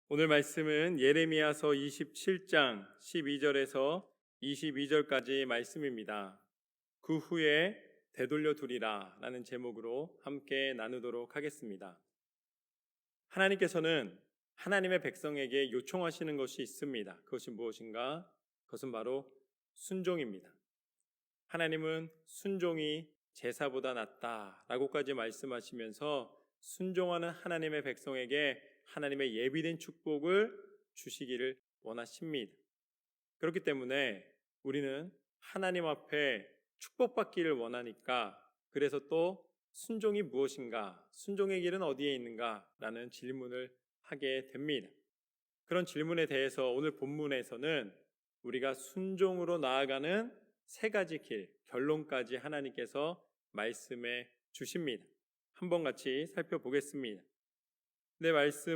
오늘 말씀은 예레미야서 27장 12절에서 22절까지 말씀입니다. 그 후에 되돌려 두리라 라는 제목으로 함께 나누도록 하겠습니다. 하나님께서는 하나님의 백성에게 요청하시는 것이 있습니다. 그것이 무엇인가? 그것은 바로 순종입니다. 하나님은 순종이 제사보다 낫다라고까지 말씀하시면서 순종하는 하나님의 백성에게 하나님의 예비된 축복을 주시기를 원하십니다. 그렇기 때문에 우리는 하나님 앞에 축복받기를 원하니까, 그래서 또 순종이 무엇인가, 순종의 길은 어디에 있는가 라는 질문을 하게 됩니다. 그런 질문에 대해서 오늘 본문에서는 우리가 순종으로 나아가는 세 가지 길, 결론까지 하나님께서 말씀해 주십니다. 한번 같이 살펴보겠습니다.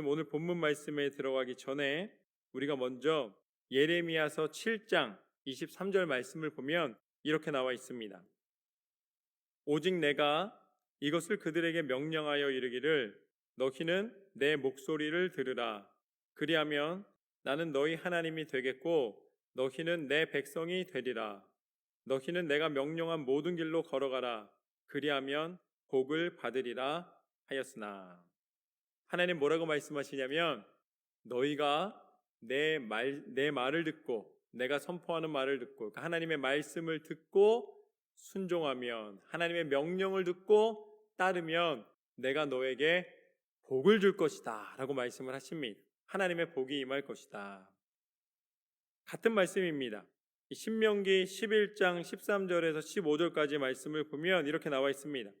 오늘 본문 말씀에 들어가기 전에 우리가 먼저 예레미야서 7장 23절 말씀을 보면 이렇게 나와 있습니다. 오직 내가 이것을 그들에게 명령하여 이르기를 너희는 내 목소리를 들으라. 그리하면 나는 너희 하나님이 되겠고 너희는 내 백성이 되리라. 너희는 내가 명령한 모든 길로 걸어가라. 그리하면 복을 받으리라 하였으나. 하나님 뭐라고 말씀하시냐면 너희가 내 말을 듣고 내가 선포하는 말을 듣고, 그러니까 하나님의 말씀을 듣고 순종하면, 하나님의 명령을 듣고 따르면 내가 너에게 복을 줄 것이다 라고 말씀을 하십니다. 하나님의 복이 임할 것이다. 같은 말씀입니다. 신명기 11장 13절에서 15절까지 말씀을 보면 이렇게 나와 있습니다.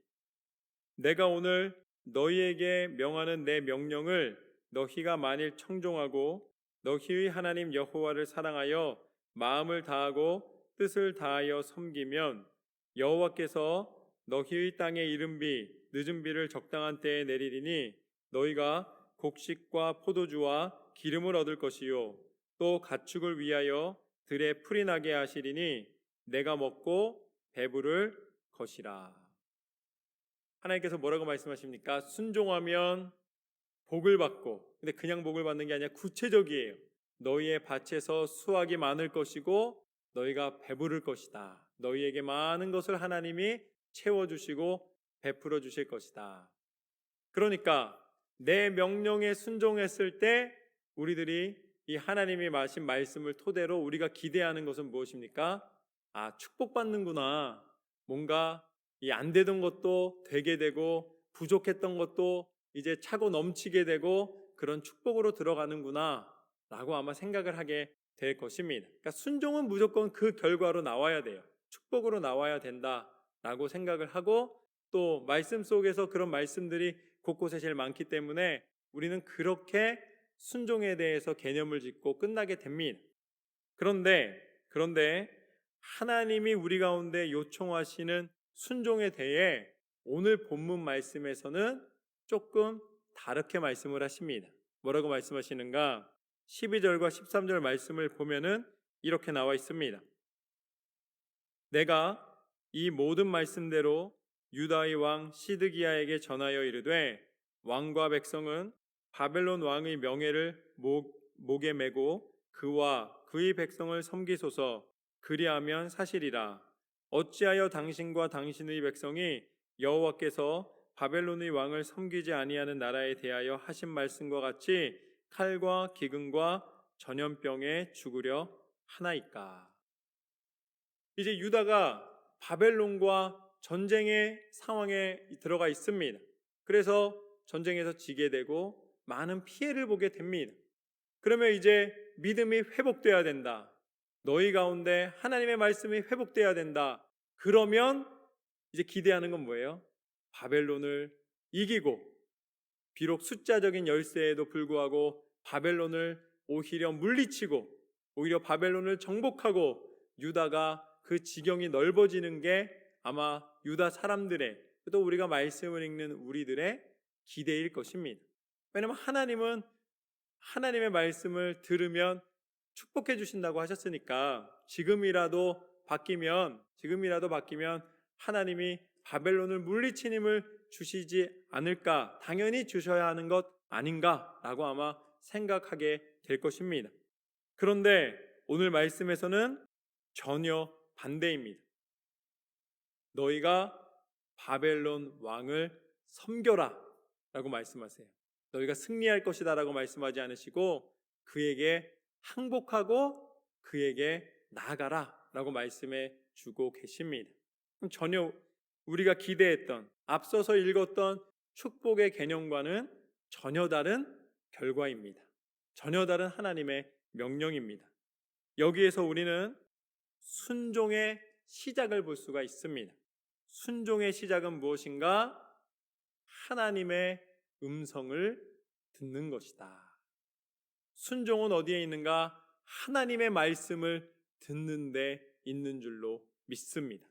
내가 오늘 너희에게 명하는 내 명령을 너희가 만일 청종하고 너희의 하나님 여호와를 사랑하여 마음을 다하고 뜻을 다하여 섬기면 여호와께서 너희의 땅에 이른 비 늦은 비를 적당한 때에 내리리니 너희가 곡식과 포도주와 기름을 얻을 것이요 또 가축을 위하여 들에 풀이 나게 하시리니 내가 먹고 배부를 것이라. 하나님께서 뭐라고 말씀하십니까? 순종하면 복을 받고, 근데 그냥 복을 받는 게 아니라 구체적이에요. 너희의 밭에서 수확이 많을 것이고 너희가 배부를 것이다. 너희에게 많은 것을 하나님이 채워주시고 베풀어 주실 것이다. 그러니까 내 명령에 순종했을 때 우리들이 이 하나님이 마신 말씀을 토대로 우리가 기대하는 것은 무엇입니까? 축복받는구나. 뭔가 이 안 되던 것도 되게 되고 부족했던 것도 이제 차고 넘치게 되고 그런 축복으로 들어가는구나 라고 아마 생각을 하게 될 것입니다. 그러니까 순종은 무조건 그 결과로 나와야 돼요. 축복으로 나와야 된다라고 생각을 하고, 또 말씀 속에서 그런 말씀들이 곳곳에 제일 많기 때문에 우리는 그렇게 순종에 대해서 개념을 짓고 끝나게 됩니다. 그런데 하나님이 우리 가운데 요청하시는 순종에 대해 오늘 본문 말씀에서는 조금 다르게 말씀을 하십니다. 뭐라고 말씀하시는가? 12절과 13절 말씀을 보면은 이렇게 나와 있습니다. 내가 이 모든 말씀대로 유다의 왕 시드기야에게 전하여 이르되 왕과 백성은 바벨론 왕의 명예를 목에 메고 그와 그의 백성을 섬기소서. 그리하면 사실이라. 어찌하여 당신과 당신의 백성이 여호와께서 바벨론의 왕을 섬기지 아니하는 나라에 대하여 하신 말씀과 같이 칼과 기근과 전염병에 죽으려 하나이까. 이제 유다가 바벨론과 전쟁의 상황에 들어가 있습니다. 그래서 전쟁에서 지게 되고 많은 피해를 보게 됩니다. 그러면 이제 믿음이 회복돼야 된다. 너희 가운데 하나님의 말씀이 회복돼야 된다. 그러면 이제 기대하는 건 뭐예요? 바벨론을 이기고, 비록 숫자적인 열세에도 불구하고 바벨론을 오히려 물리치고, 오히려 바벨론을 정복하고 유다가 그 지경이 넓어지는 게 아마 유다 사람들의, 또 우리가 말씀을 읽는 우리들의 기대일 것입니다. 왜냐하면 하나님은 하나님의 말씀을 들으면 축복해 주신다고 하셨으니까 지금이라도 바뀌면 하나님이 바벨론을 물리친 힘을 주시지 않을까, 당연히 주셔야 하는 것 아닌가라고 아마 생각하게 될 것입니다. 그런데 오늘 말씀에서는 전혀 반대입니다. 너희가 바벨론 왕을 섬겨라 라고 말씀하세요. 너희가 승리할 것이다 라고 말씀하지 않으시고 그에게 항복하고 그에게 나아가라 라고 말씀해 주고 계십니다. 전혀 우리가 기대했던, 앞서서 읽었던 축복의 개념과는 전혀 다른 결과입니다. 전혀 다른 하나님의 명령입니다. 여기에서 우리는 순종의 시작을 볼 수가 있습니다. 순종의 시작은 무엇인가? 하나님의 음성을 듣는 것이다. 순종은 어디에 있는가? 하나님의 말씀을 듣는 데 있는 줄로 믿습니다.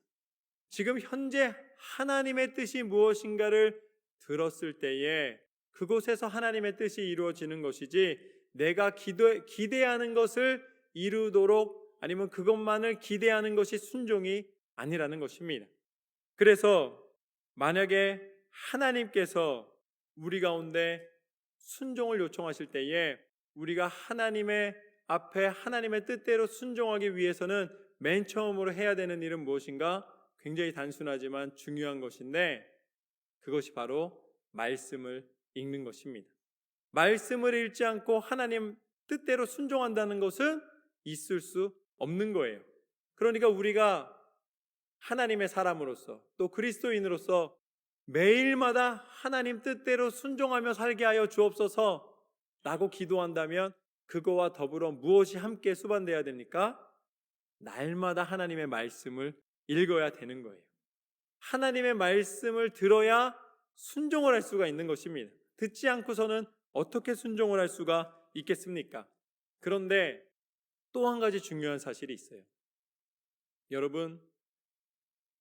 지금 현재 하나님의 뜻이 무엇인가를 들었을 때에 그곳에서 하나님의 뜻이 이루어지는 것이지 내가 기대하는 것을 이루도록 아니면 그것만을 기대하는 것이 순종이 아니라는 것입니다. 그래서 만약에 하나님께서 우리 가운데 순종을 요청하실 때에 우리가 하나님의 앞에 하나님의 뜻대로 순종하기 위해서는 맨 처음으로 해야 되는 일은 무엇인가? 굉장히 단순하지만 중요한 것인데 그것이 바로 말씀을 읽는 것입니다. 말씀을 읽지 않고 하나님 뜻대로 순종한다는 것은 있을 수 없는 거예요. 그러니까 우리가 하나님의 사람으로서 또 그리스도인으로서 매일마다 하나님 뜻대로 순종하며 살게 하여 주옵소서 라고 기도한다면 그거와 더불어 무엇이 함께 수반되어야 됩니까? 날마다 하나님의 말씀을 읽어야 되는 거예요. 하나님의 말씀을 들어야 순종을 할 수가 있는 것입니다. 듣지 않고서는 어떻게 순종을 할 수가 있겠습니까? 그런데 또 한 가지 중요한 사실이 있어요. 여러분,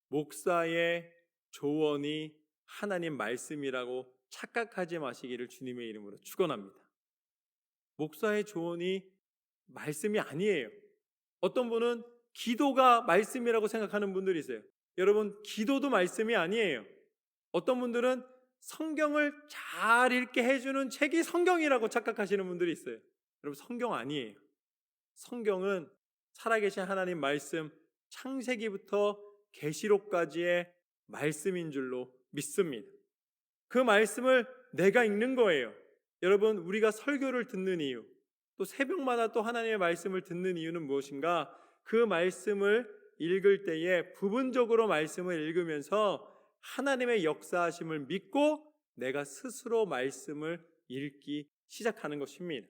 목사의 조언이 하나님 말씀이라고 착각하지 마시기를 주님의 이름으로 축원합니다. 목사의 조언이 말씀이 아니에요. 어떤 분은 기도가 말씀이라고 생각하는 분들이 있어요. 여러분, 기도도 말씀이 아니에요. 어떤 분들은 성경을 잘 읽게 해주는 책이 성경이라고 착각하시는 분들이 있어요. 여러분, 성경 아니에요. 성경은 살아계신 하나님 말씀, 창세기부터 계시록까지의 말씀인 줄로 믿습니다. 그 말씀을 내가 읽는 거예요. 여러분, 우리가 설교를 듣는 이유, 또 새벽마다 또 하나님의 말씀을 듣는 이유는 무엇인가? 그 말씀을 읽을 때에 부분적으로 말씀을 읽으면서 하나님의 역사하심을 믿고 내가 스스로 말씀을 읽기 시작하는 것입니다.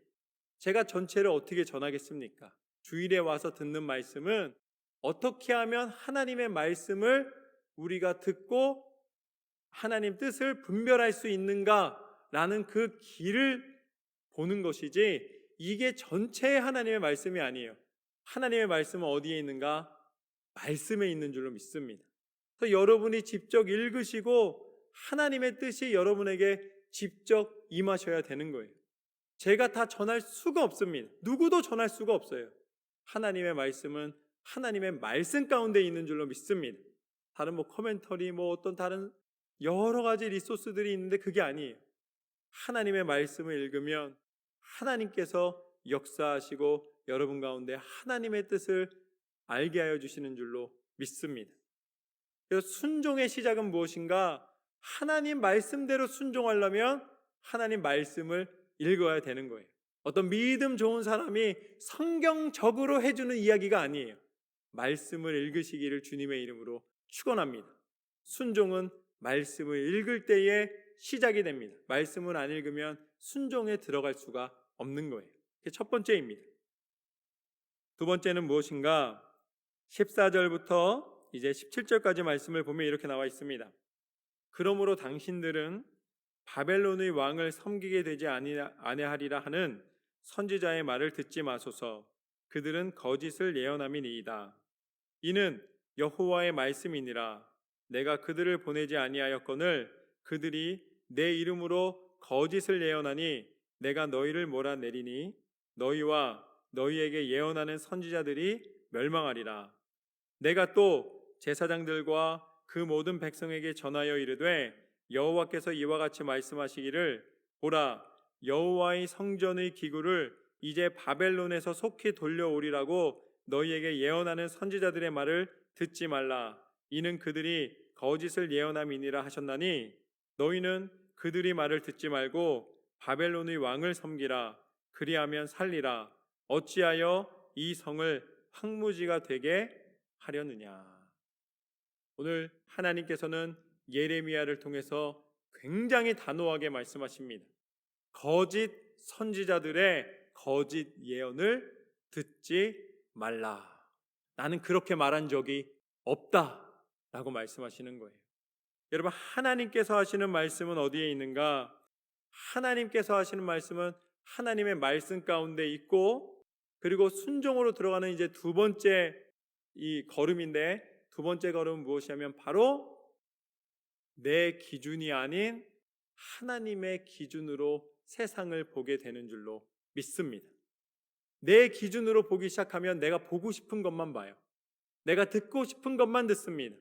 제가 전체를 어떻게 전하겠습니까? 주일에 와서 듣는 말씀은 어떻게 하면 하나님의 말씀을 우리가 듣고 하나님 뜻을 분별할 수 있는가라는 그 길을 보는 것이지 이게 전체의 하나님의 말씀이 아니에요. 하나님의 말씀은 어디에 있는가? 말씀에 있는 줄로 믿습니다. 그래서 여러분이 직접 읽으시고 하나님의 뜻이 여러분에게 직접 임하셔야 되는 거예요. 제가 다 전할 수가 없습니다. 누구도 전할 수가 없어요. 하나님의 말씀은 하나님의 말씀 가운데 있는 줄로 믿습니다. 다른 코멘터리 어떤 다른 여러 가지 리소스들이 있는데 그게 아니에요. 하나님의 말씀을 읽으면 하나님께서 역사하시고 여러분 가운데 하나님의 뜻을 알게 하여 주시는 줄로 믿습니다. 그래서 순종의 시작은 무엇인가? 하나님 말씀대로 순종하려면 하나님 말씀을 읽어야 되는 거예요. 어떤 믿음 좋은 사람이 성경적으로 해주는 이야기가 아니에요. 말씀을 읽으시기를 주님의 이름으로 축원합니다. 순종은 말씀을 읽을 때에 시작이 됩니다. 말씀을 안 읽으면 순종에 들어갈 수가 없는 거예요. 그게 첫 번째입니다. 두 번째는 무엇인가? 14절부터 이제 17절까지 말씀을 보면 이렇게 나와 있습니다. 그러므로 당신들은 바벨론의 왕을 섬기게 되지 아니하리라 하는 선지자의 말을 듣지 마소서. 그들은 거짓을 예언함이니이다. 이는 여호와의 말씀이니라. 내가 그들을 보내지 아니하였거늘 그들이 내 이름으로 거짓을 예언하니 내가 너희를 몰아내리니 너희와 너희에게 예언하는 선지자들이 멸망하리라. 내가 또 제사장들과 그 모든 백성에게 전하여 이르되 여호와께서 이와 같이 말씀하시기를 보라 여호와의 성전의 기구를 이제 바벨론에서 속히 돌려오리라고 너희에게 예언하는 선지자들의 말을 듣지 말라. 이는 그들이 거짓을 예언함이니라 하셨나니 너희는 그들이 말을 듣지 말고 바벨론의 왕을 섬기라. 그리하면 살리라. 어찌하여 이 성을 황무지가 되게 하려느냐. 오늘 하나님께서는 예레미야를 통해서 굉장히 단호하게 말씀하십니다. 거짓 선지자들의 거짓 예언을 듣지 말라. 나는 그렇게 말한 적이 없다라고 말씀하시는 거예요. 여러분, 하나님께서 하시는 말씀은 어디에 있는가? 하나님께서 하시는 말씀은 하나님의 말씀 가운데 있고, 그리고 순종으로 들어가는 이제 두 번째 이 걸음인데, 두 번째 걸음은 무엇이냐면 바로 내 기준이 아닌 하나님의 기준으로 세상을 보게 되는 줄로 믿습니다. 내 기준으로 보기 시작하면 내가 보고 싶은 것만 봐요. 내가 듣고 싶은 것만 듣습니다.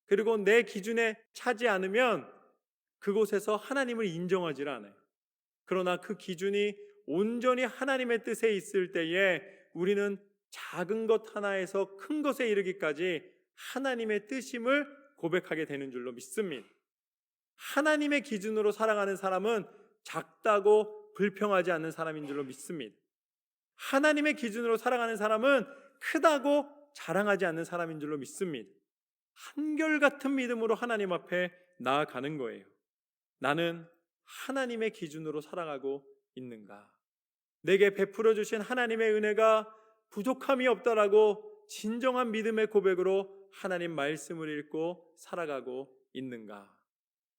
그리고 내 기준에 차지 않으면 그곳에서 하나님을 인정하지 않아요. 그러나 그 기준이 온전히 하나님의 뜻에 있을 때에 우리는 작은 것 하나에서 큰 것에 이르기까지 하나님의 뜻임을 고백하게 되는 줄로 믿습니다. 하나님의 기준으로 살아가는 사람은 작다고 불평하지 않는 사람인 줄로 믿습니다. 하나님의 기준으로 살아가는 사람은 크다고 자랑하지 않는 사람인 줄로 믿습니다. 한결같은 믿음으로 하나님 앞에 나아가는 거예요. 나는 하나님의 기준으로 살아가고 있는가? 내게 베풀어 주신 하나님의 은혜가 부족함이 없다라고 진정한 믿음의 고백으로 하나님 말씀을 읽고 살아가고 있는가?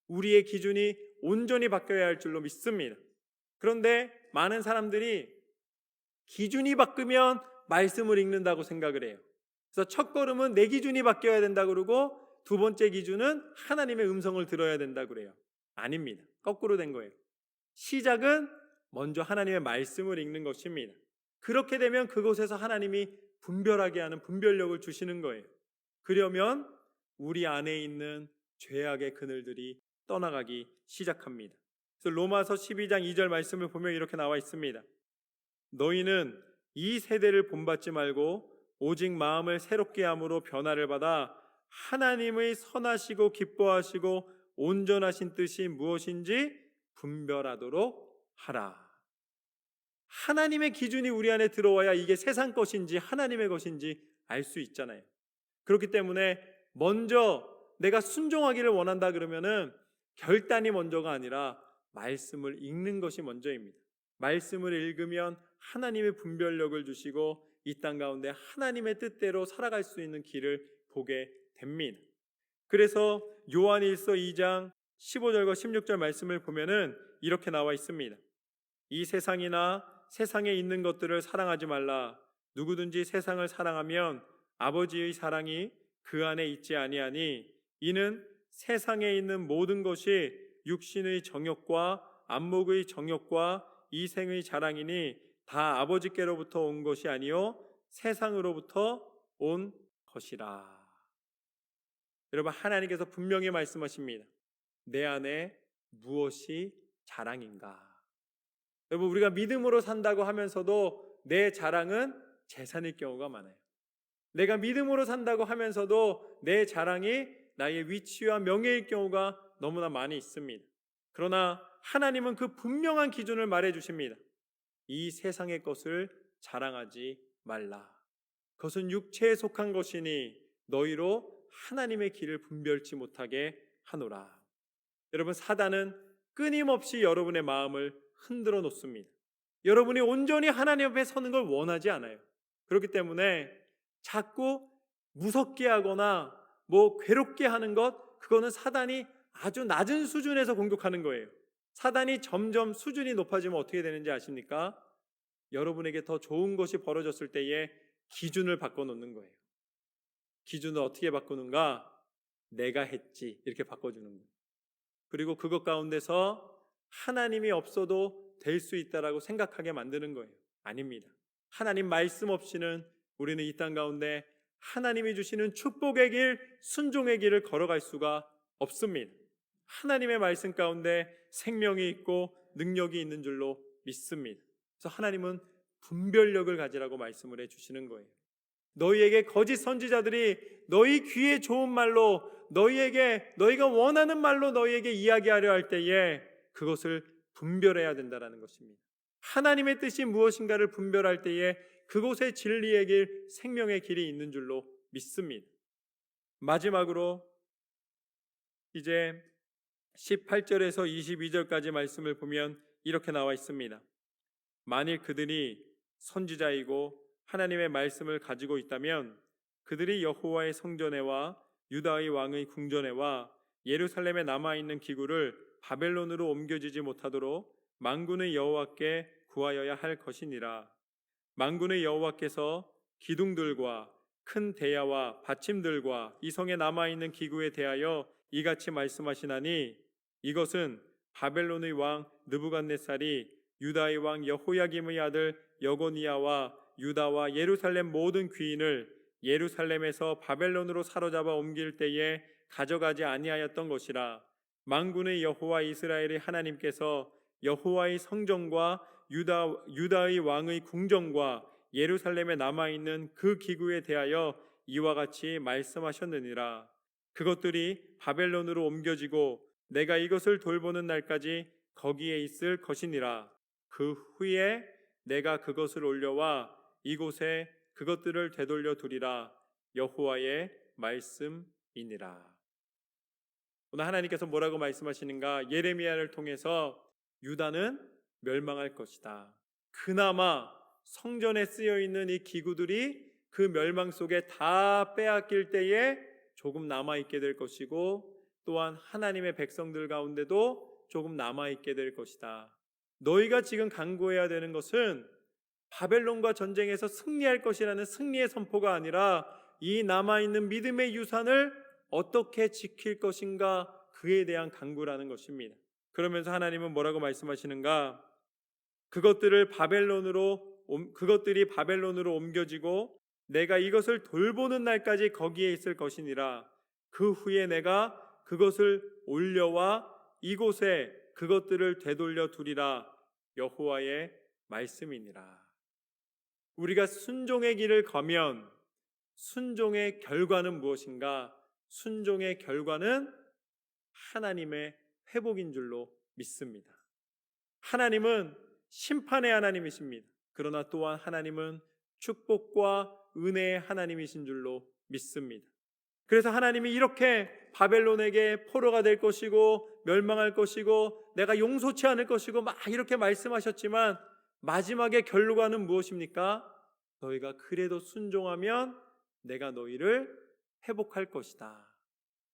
우리의 기준이 온전히 바뀌어야 할 줄로 믿습니다. 그런데 많은 사람들이 기준이 바뀌면 말씀을 읽는다고 생각을 해요. 그래서 첫 걸음은 내 기준이 바뀌어야 된다고 그러고 두 번째 기준은 하나님의 음성을 들어야 된다고 그래요. 아닙니다. 거꾸로 된 거예요. 시작은 먼저 하나님의 말씀을 읽는 것입니다. 그렇게 되면 그곳에서 하나님이 분별하게 하는 분별력을 주시는 거예요. 그러면 우리 안에 있는 죄악의 그늘들이 떠나가기 시작합니다. 그래서 로마서 12장 2절 말씀을 보면 이렇게 나와 있습니다. 너희는 이 세대를 본받지 말고 오직 마음을 새롭게 함으로 변화를 받아 하나님의 선하시고 기뻐하시고 온전하신 뜻이 무엇인지 분별하도록 하라. 하나님의 기준이 우리 안에 들어와야 이게 세상 것인지 하나님의 것인지 알 수 있잖아요. 그렇기 때문에 먼저 내가 순종하기를 원한다 그러면은 결단이 먼저가 아니라 말씀을 읽는 것이 먼저입니다. 말씀을 읽으면 하나님의 분별력을 주시고 이 땅 가운데 하나님의 뜻대로 살아갈 수 있는 길을 보게 됩니다. 그래서 요한일서 2장 15절과 16절 말씀을 보면은 이렇게 나와 있습니다. 이 세상이나 세상에 있는 것들을 사랑하지 말라. 누구든지 세상을 사랑하면 아버지의 사랑이 그 안에 있지 아니하니 이는 세상에 있는 모든 것이 육신의 정욕과 안목의 정욕과 이생의 자랑이니 다 아버지께로부터 온 것이 아니요 세상으로부터 온 것이라. 여러분, 하나님께서 분명히 말씀하십니다. 내 안에 무엇이 자랑인가? 여러분, 우리가 믿음으로 산다고 하면서도 내 자랑은 재산일 경우가 많아요. 내가 믿음으로 산다고 하면서도 내 자랑이 나의 위치와 명예일 경우가 너무나 많이 있습니다. 그러나 하나님은 그 분명한 기준을 말해 주십니다. 이 세상의 것을 자랑하지 말라. 그것은 육체에 속한 것이니 너희로 하나님의 길을 분별치 못하게 하노라. 여러분, 사단은 끊임없이 여러분의 마음을 흔들어 놓습니다. 여러분이 온전히 하나님 앞에 서는 걸 원하지 않아요. 그렇기 때문에 자꾸 무섭게 하거나 괴롭게 하는 것, 그거는 사단이 아주 낮은 수준에서 공격하는 거예요. 사단이 점점 수준이 높아지면 어떻게 되는지 아십니까? 여러분에게 더 좋은 것이 벌어졌을 때에 기준을 바꿔놓는 거예요. 기준을 어떻게 바꾸는가? 내가 했지, 이렇게 바꿔주는 거예요. 그리고 그것 가운데서 하나님이 없어도 될 수 있다라고 생각하게 만드는 거예요. 아닙니다. 하나님 말씀 없이는 우리는 이 땅 가운데 하나님이 주시는 축복의 길, 순종의 길을 걸어갈 수가 없습니다. 하나님의 말씀 가운데 생명이 있고 능력이 있는 줄로 믿습니다. 그래서 하나님은 분별력을 가지라고 말씀을 해주시는 거예요. 너희에게 거짓 선지자들이 너희 귀에 좋은 말로 너희가 원하는 말로 너희에게 이야기하려 할 때에 그것을 분별해야 된다는 것입니다. 하나님의 뜻이 무엇인가를 분별할 때에 그곳에 진리의 길, 생명의 길이 있는 줄로 믿습니다. 마지막으로 이제 18절에서 22절까지 말씀을 보면 이렇게 나와 있습니다. 만일 그들이 선지자이고 하나님의 말씀을 가지고 있다면 그들이 여호와의 성전에와 유다의 왕의 궁전에와 예루살렘에 남아있는 기구를 바벨론으로 옮겨지지 못하도록 만군의 여호와께 구하여야 할 것이니라. 만군의 여호와께서 기둥들과 큰 대야와 받침들과 이 성에 남아있는 기구에 대하여 이같이 말씀하시나니 이것은 바벨론의 왕 느부갓네살이 유다의 왕 여호야김의 아들 여고니아와 유다와 예루살렘 모든 귀인을 예루살렘에서 바벨론으로 사로잡아 옮길 때에 가져가지 아니하였던 것이라. 만군의 여호와 이스라엘의 하나님께서 여호와의 성전과 유다의 왕의 궁전과 예루살렘에 남아있는 그 기구에 대하여 이와 같이 말씀하셨느니라. 그것들이 바벨론으로 옮겨지고 내가 이것을 돌보는 날까지 거기에 있을 것이니라. 그 후에 내가 그것을 올려와 이곳에 그것들을 되돌려 두리라. 여호와의 말씀이니라. 오늘 하나님께서 뭐라고 말씀하시는가? 예레미야를 통해서 유다는 멸망할 것이다. 그나마 성전에 쓰여 있는 이 기구들이 그 멸망 속에 다 빼앗길 때에 조금 남아있게 될 것이고 또한 하나님의 백성들 가운데도 조금 남아있게 될 것이다. 너희가 지금 간구해야 되는 것은 바벨론과 전쟁에서 승리할 것이라는 승리의 선포가 아니라 이 남아있는 믿음의 유산을 어떻게 지킬 것인가, 그에 대한 간구라는 것입니다. 그러면서 하나님은 뭐라고 말씀하시는가? 그것들이 바벨론으로 옮겨지고 내가 이것을 돌보는 날까지 거기에 있을 것이니라. 그 후에 내가 그것을 올려와 이곳에 그것들을 되돌려 두리라. 여호와의 말씀이니라. 우리가 순종의 길을 가면 순종의 결과는 무엇인가? 순종의 결과는 하나님의 회복인 줄로 믿습니다. 하나님은 심판의 하나님이십니다. 그러나 또한 하나님은 축복과 은혜의 하나님이신 줄로 믿습니다. 그래서 하나님이 이렇게 바벨론에게 포로가 될 것이고 멸망할 것이고 내가 용서치 않을 것이고 막 이렇게 말씀하셨지만 마지막의 결과는 무엇입니까? 너희가 그래도 순종하면 내가 너희를 회복할 것이다.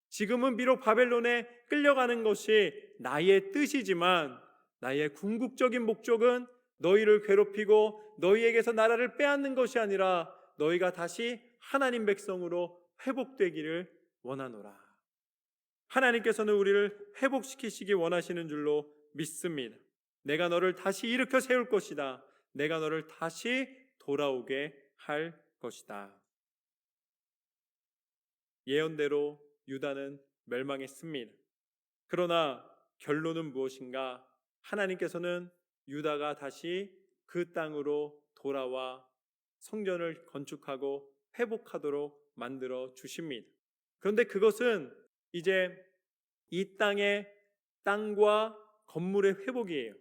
지금은 비록 바벨론에 끌려가는 것이 나의 뜻이지만 나의 궁극적인 목적은 너희를 괴롭히고 너희에게서 나라를 빼앗는 것이 아니라 너희가 다시 하나님 백성으로 회복되기를 원하노라. 하나님께서는 우리를 회복시키시기 원하시는 줄로 믿습니다. 내가 너를 다시 일으켜 세울 것이다. 내가 너를 다시 돌아오게 할 것이다. 예언대로 유다는 멸망했습니다. 그러나 결론은 무엇인가? 하나님께서는 유다가 다시 그 땅으로 돌아와 성전을 건축하고 회복하도록 만들어 주십니다. 그런데 그것은 이제 이 땅과 건물의 회복이에요.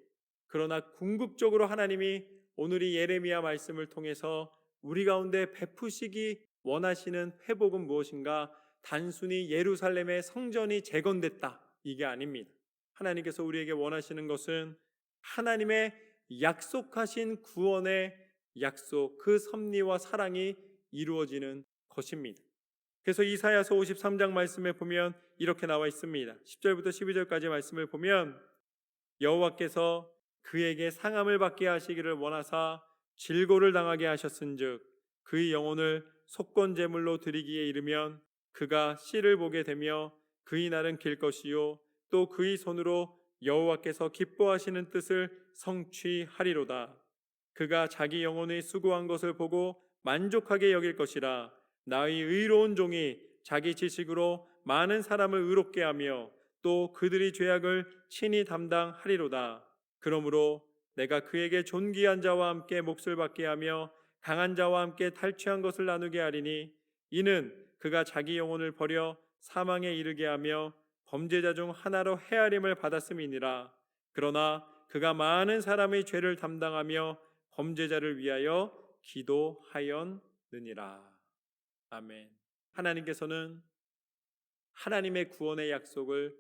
그러나 궁극적으로 하나님이 오늘 이 예레미야 말씀을 통해서 우리 가운데 베푸시기 원하시는 회복은 무엇인가? 단순히 예루살렘의 성전이 재건됐다, 이게 아닙니다. 하나님께서 우리에게 원하시는 것은 하나님의 약속하신 구원의 약속, 그 섭리와 사랑이 이루어지는 것입니다. 그래서 이사야서 53장 말씀에 보면 이렇게 나와 있습니다. 10절부터 12절까지 말씀을 보면 여호와께서 그에게 상함을 받게 하시기를 원하사 질고를 당하게 하셨은즉 그의 영혼을 속건 제물로 드리기에 이르면 그가 씨를 보게 되며 그의 날은 길 것이요 또 그의 손으로 여호와께서 기뻐하시는 뜻을 성취하리로다. 그가 자기 영혼의 수고한 것을 보고 만족하게 여길 것이라. 나의 의로운 종이 자기 지식으로 많은 사람을 의롭게 하며 또 그들의 죄악을 친히 담당하리로다. 그러므로 내가 그에게 존귀한 자와 함께 몫을 받게 하며 강한 자와 함께 탈취한 것을 나누게 하리니 이는 그가 자기 영혼을 버려 사망에 이르게 하며 범죄자 중 하나로 헤아림을 받았음이니라. 그러나 그가 많은 사람의 죄를 담당하며 범죄자를 위하여 기도하였느니라. 아멘. 하나님께서는 하나님의 구원의 약속을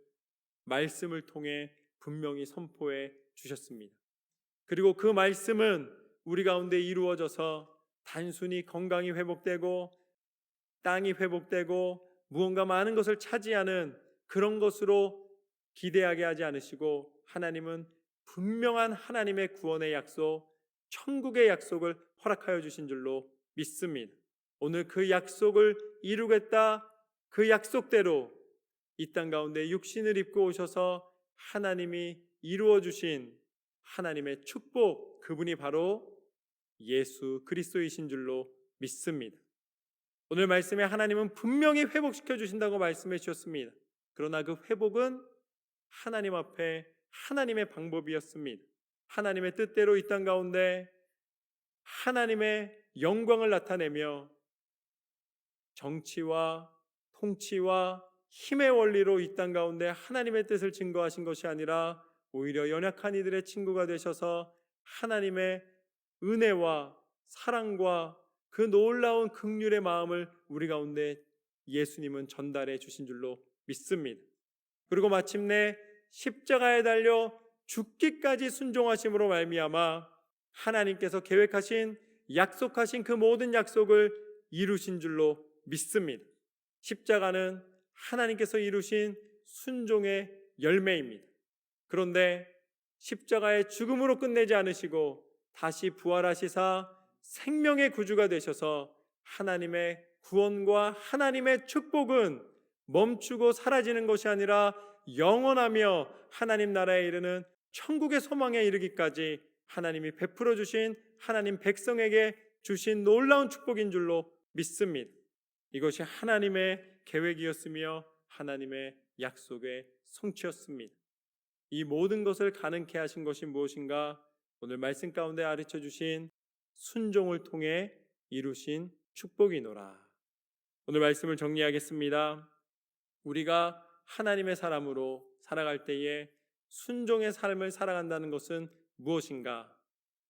말씀을 통해 분명히 선포해 주셨습니다. 그리고 그 말씀은 우리 가운데 이루어져서 단순히 건강이 회복되고 땅이 회복되고 무언가 많은 것을 차지하는 그런 것으로 기대하게 하지 않으시고 하나님은 분명한 하나님의 구원의 약속, 천국의 약속을 허락하여 주신 줄로 믿습니다. 오늘 그 약속을 이루겠다, 그 약속대로 이 땅 가운데 육신을 입고 오셔서 하나님이 이루어 주신 하나님의 축복, 그분이 바로 예수 그리스도이신 줄로 믿습니다. 오늘 말씀에 하나님은 분명히 회복시켜 주신다고 말씀해 주셨습니다. 그러나 그 회복은 하나님 앞에 하나님의 방법이었습니다. 하나님의 뜻대로 이 땅 가운데 하나님의 영광을 나타내며 정치와 통치와 힘의 원리로 이 땅 가운데 하나님의 뜻을 증거하신 것이 아니라 오히려 연약한 이들의 친구가 되셔서 하나님의 은혜와 사랑과 그 놀라운 긍휼의 마음을 우리 가운데 예수님은 전달해 주신 줄로 믿습니다. 그리고 마침내 십자가에 달려 죽기까지 순종하심으로 말미암아 하나님께서 계획하신 약속하신 그 모든 약속을 이루신 줄로 믿습니다. 십자가는 하나님께서 이루신 순종의 열매입니다. 그런데 십자가의 죽음으로 끝내지 않으시고 다시 부활하시사 생명의 구주가 되셔서 하나님의 구원과 하나님의 축복은 멈추고 사라지는 것이 아니라 영원하며 하나님 나라에 이르는 천국의 소망에 이르기까지 하나님이 베풀어 주신 하나님 백성에게 주신 놀라운 축복인 줄로 믿습니다. 이것이 하나님의 계획이었으며 하나님의 약속의 성취였습니다. 이 모든 것을 가능케 하신 것이 무엇인가? 오늘 말씀 가운데 가르쳐 주신 순종을 통해 이루신 축복이노라. 오늘 말씀을 정리하겠습니다. 우리가 하나님의 사람으로 살아갈 때에 순종의 삶을 살아간다는 것은 무엇인가?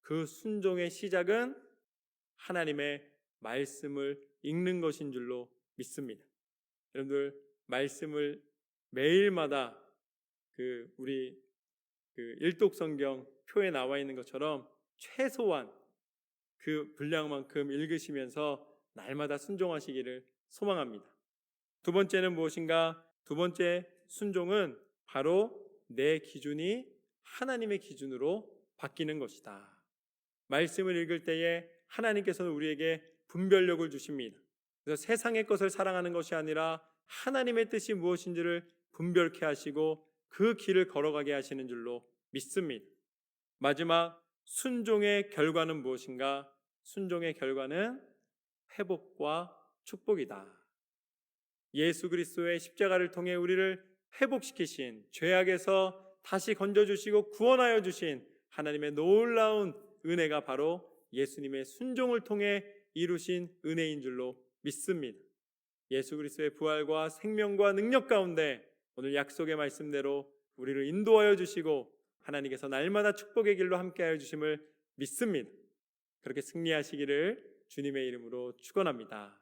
그 순종의 시작은 하나님의 말씀을 읽는 것인 줄로 믿습니다. 여러분들 말씀을 매일마다 우리 일독성경 표에 나와 있는 것처럼 최소한 그 분량만큼 읽으시면서 날마다 순종하시기를 소망합니다. 두 번째는 무엇인가? 두 번째 순종은 바로 내 기준이 하나님의 기준으로 바뀌는 것이다. 말씀을 읽을 때에 하나님께서는 우리에게 분별력을 주십니다. 그래서 세상의 것을 사랑하는 것이 아니라 하나님의 뜻이 무엇인지를 분별케 하시고 그 길을 걸어가게 하시는 줄로 믿습니다. 마지막 순종의 결과는 무엇인가? 순종의 결과는 회복과 축복이다. 예수 그리스도의 십자가를 통해 우리를 회복시키신, 죄악에서 다시 건져주시고 구원하여 주신 하나님의 놀라운 은혜가 바로 예수님의 순종을 통해 이루신 은혜인 줄로 믿습니다. 예수 그리스도의 부활과 생명과 능력 가운데 오늘 약속의 말씀대로 우리를 인도하여 주시고 하나님께서 날마다 축복의 길로 함께하여 주심을 믿습니다. 그렇게 승리하시기를 주님의 이름으로 축원합니다.